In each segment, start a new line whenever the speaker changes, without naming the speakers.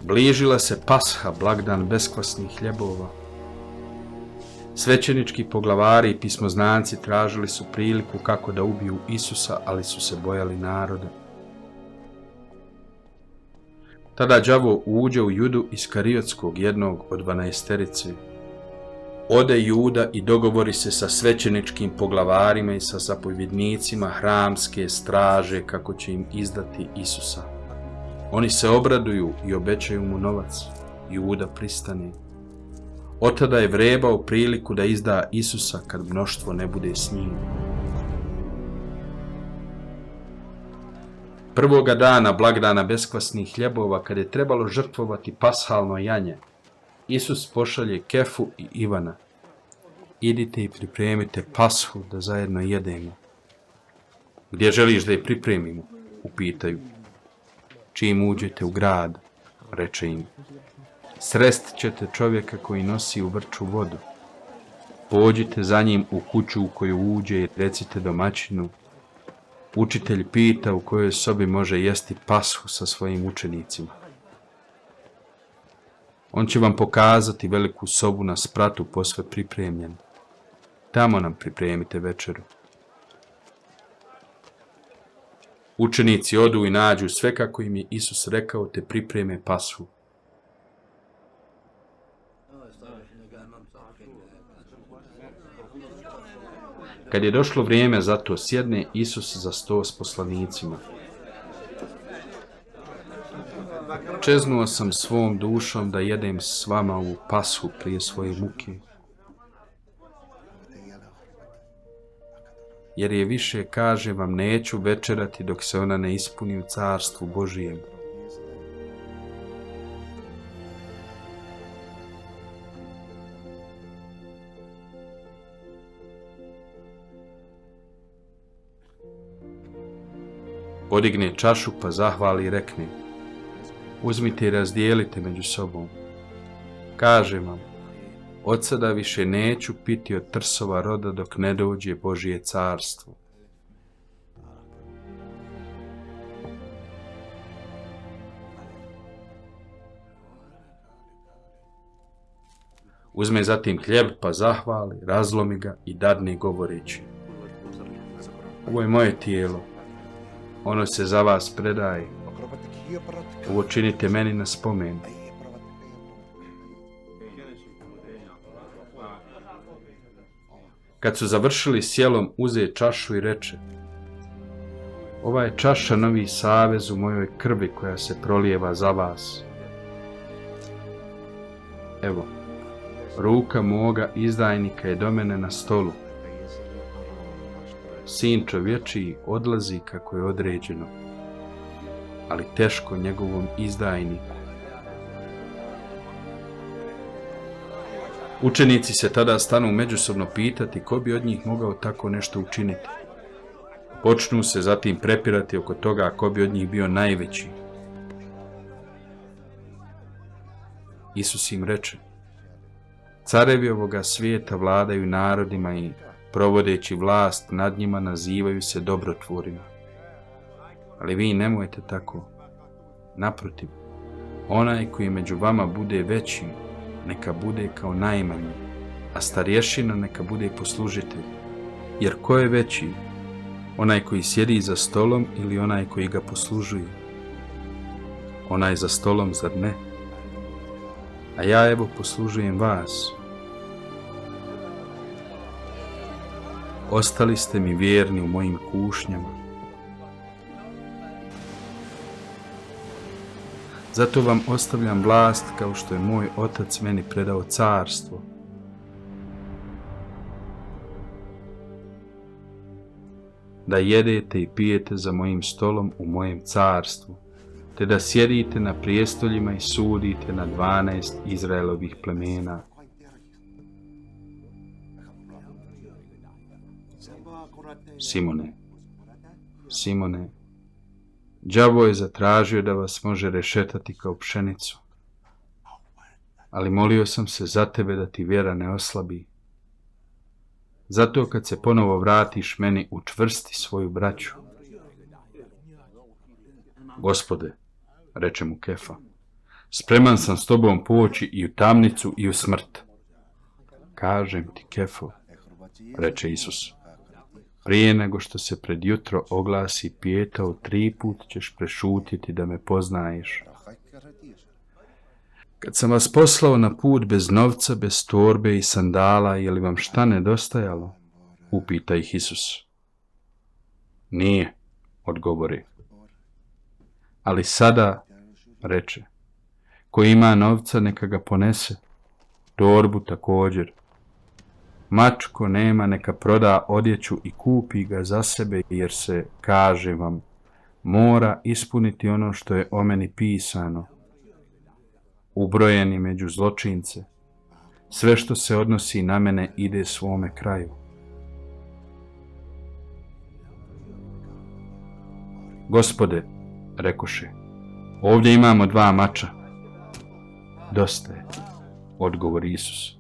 Bližila se Pasha, blagdan beskvasnih hljebova. Svećenički poglavari i pismoznanci tražili su priliku kako da ubiju Isusa, ali su se bojali naroda. Tada đavo uđe u Judu Iskariotskog, jednog od 12. Ode Juda i dogovori se sa svećeničkim poglavarima i sa zapovjednicima hramske straže kako će im izdati Isusa. Oni se obraduju i obećaju mu novac. Juda pristane. Od tada je vrebao priliku da izda Isusa kad mnoštvo ne bude s njim. Prvoga dana blagdana beskvasnih hljebova, kad je trebalo žrtvovati pashalno janje, Isus pošalje Kefu i Ivana. Idite i pripremite pashu da zajedno jedemo. Gdje želiš da je pripremimo? Upitaju. Čim uđete u grad, reče im. Srest ćete čovjeka koji nosi u vrču vodu. Pođite za njim u kuću u koju uđe i recite domaćinu. Učitelj pita u kojoj sobi može jesti pashu sa svojim učenicima. On će vam pokazati veliku sobu na spratu posve pripremljenu. Tamo nam pripremite večeru. Učenici odu i nađu sve kako im je Isus rekao, te pripreme pashu. Kad je došlo vrijeme za to, sjedne Isus za sto s poslanicima. Čeznuo sam svom dušom da jedem s vama ovu pashu prije svoje muke. Jer je više, kaže vam, neću večerati dok se ona ne ispuni u carstvu Božijem. Podigne čašu pa zahvali i rekne, uzmite i razdijelite među sobom. Kažem vam, od sada više neću piti od trsova roda dok ne dođe Božje carstvo. Uzme zatim hljeb pa zahvali, razlomi ga i dadne govoreći. Ovo je moje tijelo. Ono se za vas predaje. Ovo činite meni na spomen. Kad su završili s jelom, uze čašu i reče, ova je čaša novi savez u mojoj krvi koja se prolijeva za vas. Evo, ruka moga izdajnika je do mene na stolu. Sin čovječiji odlazi kako je određeno, ali teško njegovom izdajniku. Učenici se tada stanu međusobno pitati ko bi od njih mogao tako nešto učiniti. Počnu se zatim prepirati oko toga ko bi od njih bio najveći. Isus im reče, carevi ovoga svijeta vladaju narodima i provodeći vlast nad njima nazivaju se dobrotvorima. Ali vi nemojte tako. Naprotiv, onaj koji među vama bude veći, neka bude kao najmanji, a starješina neka bude poslužitelj. Jer ko je veći? Onaj koji sjedi za stolom ili onaj koji ga poslužuje? Onaj za stolom, zar ne? A ja evo poslužujem vas. Ostali ste mi vjerni u mojim kušnjama. Zato vam ostavljam vlast kao što je moj otac meni predao carstvo. Da jedete i pijete za mojim stolom u mojem carstvu, te da sjedite na prijestoljima i sudite na 12 Izraelovih plemena. Simone, Simone, đavo je zatražio da vas može rešetati kao pšenicu, ali molio sam se za tebe da ti vjera ne oslabi. Zato kad se ponovo vratiš meni, učvrsti svoju braću. Gospode, reče mu Kefa, Spreman sam s tobom poći i u tamnicu i u smrt. Kažem ti, Kefo, reče Isus, prije nego što se pred jutro oglasi pijetao 3 put ćeš prešutiti da me poznaješ. Kad sam vas poslao na put bez novca, bez torbe i sandala, je li vam šta nedostajalo? Upita ih Isus. Nije, odgovori. Ali sada, reče, ko ima novca neka ga ponese, torbu također. Mačko nema neka proda odjeću i kupi ga za sebe, jer se, kaže vam, mora ispuniti ono što je o meni pisano. Ubrojeni među zločince, sve što se odnosi na mene ide svome kraju. Gospode, rekoše, ovdje imamo 2 mača. Dosta je, odgovori Isus.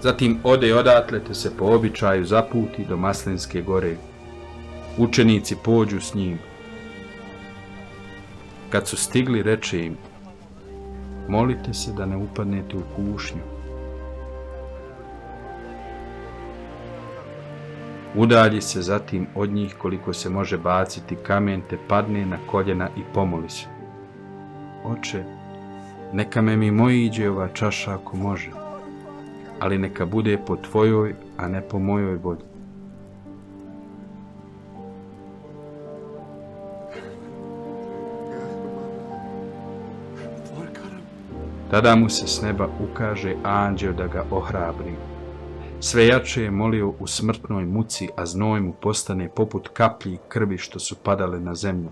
Zatim ode odatle te se po običaju zaputi do Maslinske gore. Učenici pođu s njim. Kad su stigli, reče im, molite se da ne upadnete u kušnju. Udalji se zatim od njih koliko se može baciti kamen, te padne na koljena i pomoli se. Oče, neka me mimoiđe ova čaša ako može, ali neka bude po tvojoj, a ne po mojoj volji. Tada mu se s neba ukaže anđeo da ga ohrabri. Sve jače je molio u smrtnoj muci, a znoj mu postane poput kaplji krvi što su padale na zemlju.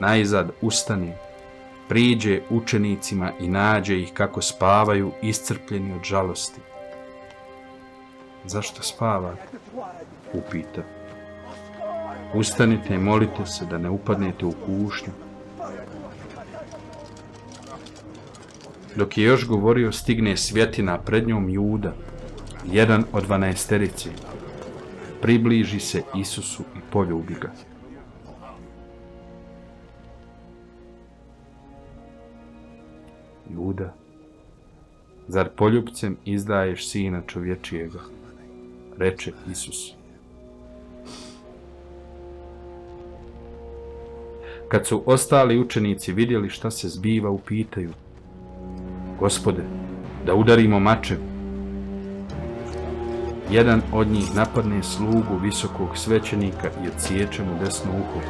Najzad ustane, priđe učenicima i nađe ih kako spavaju, iscrpljeni od žalosti. Zašto spavate? Upita. Ustanite i molite se da ne upadnete u kušnju. Dok je još govorio, stigne svjetina pred njom Juda, jedan od 12. Približi se Isusu i poljubi ga. Juda, zar poljupcem izdaješ sina čovječijega? Reče Isus. Kad su ostali učenici vidjeli šta se zbiva, upitaju, Gospode, da udarimo mačem. Jedan od njih napadne slugu visokog svećenika i odsječe mu desno uho.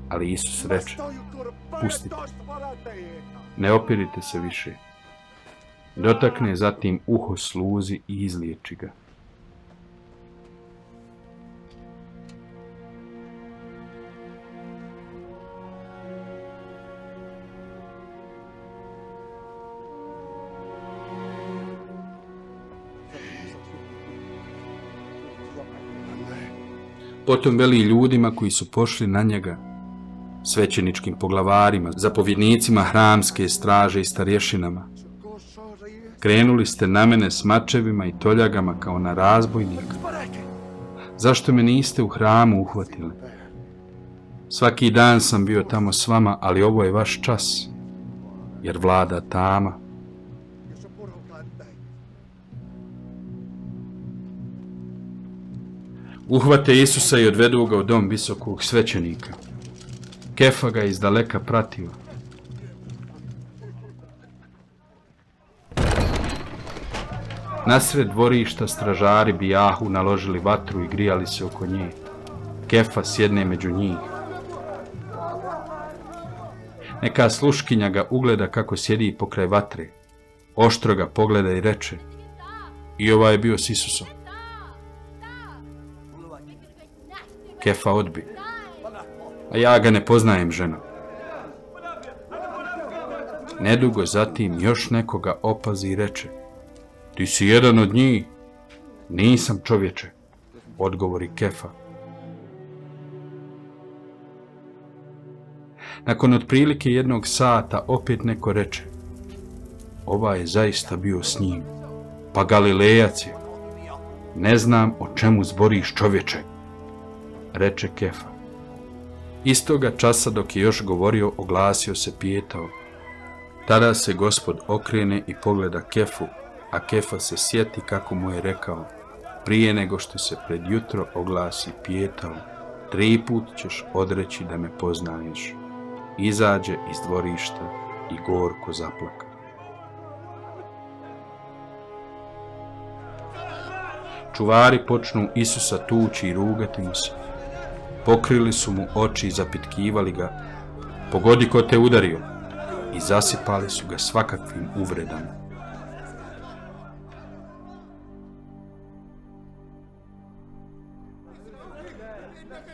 Ali Isus reče, pustite, ne opirite se više. Dotakne zatim uho sluzi i izliječi ga. Potom veli ljudima koji su pošli na njega, svećeničkim poglavarima, zapovjednicima hramske straže i starješinama. Krenuli ste na mene s mačevima i toljagama kao na razbojnika. Zašto me niste u hramu uhvatili? Svaki dan sam bio tamo s vama, ali ovo je vaš čas, jer vlada tama. Uhvate Isusa i odvedu ga u dom visokog svećenika. Kefa ga izdaleka pratio. Nasred dvorišta stražari bijahu naložili vatru i grijali se oko nje. Kefa sjedne među njih. Neka sluškinja ga ugleda kako sjedi pokraj vatre. Oštro ga pogleda i reče, i ovaj je bio s Isusom. Kefa odbi, a ja ga ne poznajem, ženo. Nedugo zatim još nekoga opazi i reče, ti si jedan od njih. Nisam, čovječe, odgovori Kefa. Nakon otprilike 1 sata opet neko reče: ovaj je zaista bio s njim, pa Galilejac je. Ne znam o čemu zboriš, čovječe, reče Kefa. Istoga časa dok je još govorio, oglasio se pijetao. Tada se Gospod okrene i pogleda Kefu, a Kefa se sjeti kako mu je rekao: prije nego što se pred jutro oglasi pijetao, 3 put ćeš odreći da me poznaješ. Izađe iz dvorišta i gorko zaplaka. Čuvari počnu Isusa tući i rugati mu se. Pokrili su mu oči i zapitkivali ga: pogodi ko te udario, i zasipali su ga svakakvim uvredama.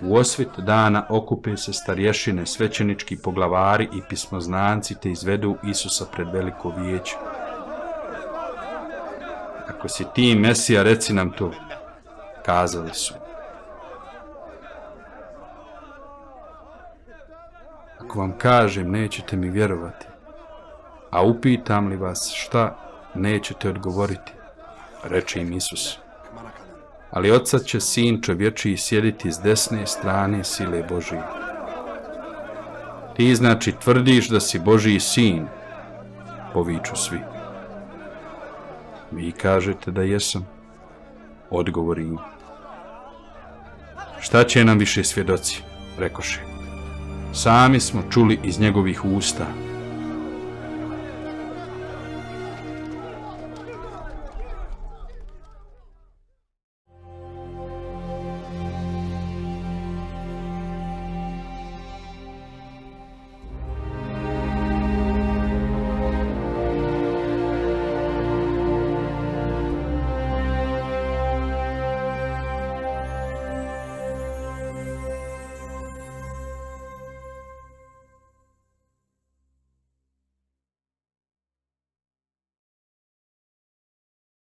U osvit dana okupe se starješine, svećenički poglavari i pismoznanci te izvedu Isusa pred veliko vijeće. Ako si ti Mesija, reci nam to, kazali su. Ako vam kažem, nećete mi vjerovati, a upitam li vas šta, nećete odgovoriti, reče im Isus. Ali odsad će Sin čovječiji sjediti s desne strane sile Božije. Ti znači tvrdiš da si Božiji sin, poviču svi. Vi kažete da jesam, odgovori im. Šta će nam više svjedoci, rekoše. Sami smo čuli iz njegovih usta